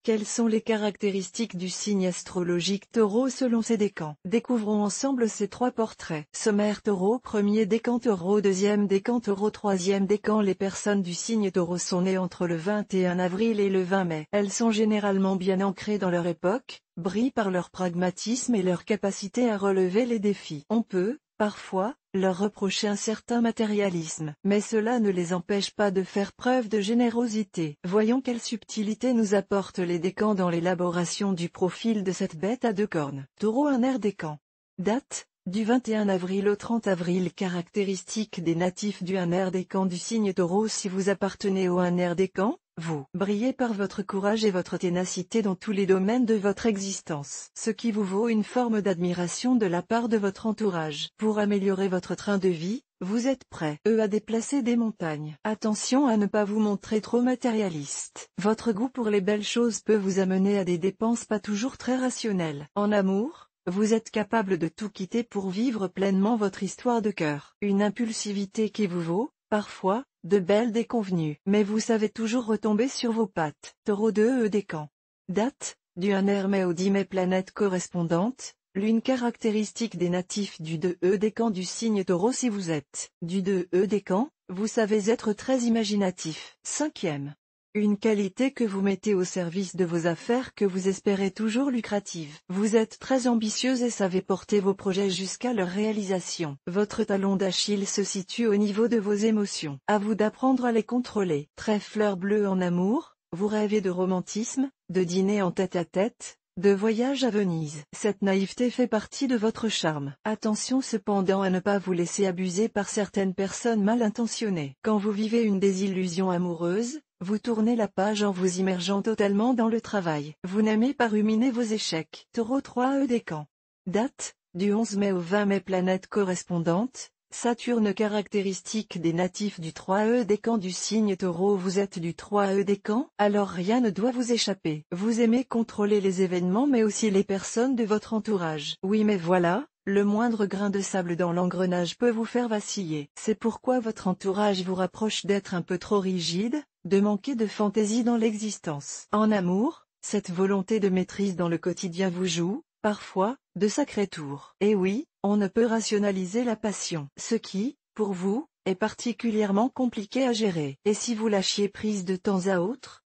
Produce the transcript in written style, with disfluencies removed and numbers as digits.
Quelles sont les caractéristiques du signe astrologique Taureau selon ces décans? Découvrons ensemble ces 3 portraits. Sommaire Taureau. Premier décan Taureau. Deuxième décan Taureau. Troisième décan. Les personnes du signe Taureau sont nées entre le 21 avril et le 20 mai. Elles sont généralement bien ancrées dans leur époque, brillent par leur pragmatisme et leur capacité à relever les défis. On peut, parfois, leur reprocher un certain matérialisme, mais cela ne les empêche pas de faire preuve de générosité. Voyons quelle subtilité nous apportent les décans dans l'élaboration du profil de cette bête à 2 cornes. Taureau. Un air décan. Date, du 21 avril au 30 avril. Caractéristiques des natifs du un air décan du signe Taureau. Si vous appartenez au un air décan, vous brillez par votre courage et votre ténacité dans tous les domaines de votre existence, ce qui vous vaut une forme d'admiration de la part de votre entourage. Pour améliorer votre train de vie, vous êtes prêt à déplacer des montagnes. Attention à ne pas vous montrer trop matérialiste. Votre goût pour les belles choses peut vous amener à des dépenses pas toujours très rationnelles. En amour, vous êtes capable de tout quitter pour vivre pleinement votre histoire de cœur. Une impulsivité qui vous vaut, parfois, de belles déconvenues. Mais vous savez toujours retomber sur vos pattes. Taureau. 2 décan. Date, du 1er mai au 10 mai. Planète correspondante, Lune. Caractéristique des natifs du 2 décan du signe Taureau. Si vous êtes du 2 décan, vous savez être très imaginatif. Cinquième. Une qualité que vous mettez au service de vos affaires que vous espérez toujours lucrative. Vous êtes très ambitieuse et savez porter vos projets jusqu'à leur réalisation. Votre talon d'Achille se situe au niveau de vos émotions. À vous d'apprendre à les contrôler. Trèfle fleur bleue. En amour, vous rêvez de romantisme, de dîner en tête-à-tête, de voyage à Venise. Cette naïveté fait partie de votre charme. Attention cependant à ne pas vous laisser abuser par certaines personnes mal intentionnées. Quand vous vivez une désillusion amoureuse, vous tournez la page en vous immergeant totalement dans le travail. Vous n'aimez pas ruminer vos échecs. Taureau. 3 décan. Date, du 11 mai au 20 mai. Planète correspondante, Saturne. Caractéristique des natifs du 3 décan du signe Taureau. Vous êtes du 3 décan, alors rien ne doit vous échapper. Vous aimez contrôler les événements mais aussi les personnes de votre entourage. Oui mais voilà, le moindre grain de sable dans l'engrenage peut vous faire vaciller. C'est pourquoi votre entourage vous rapproche d'être un peu trop rigide, de manquer de fantaisie dans l'existence. En amour, cette volonté de maîtrise dans le quotidien vous joue, parfois, de sacrés tours. Et oui, on ne peut rationaliser la passion. Ce qui, pour vous, est particulièrement compliqué à gérer. Et si vous lâchiez prise de temps à autre?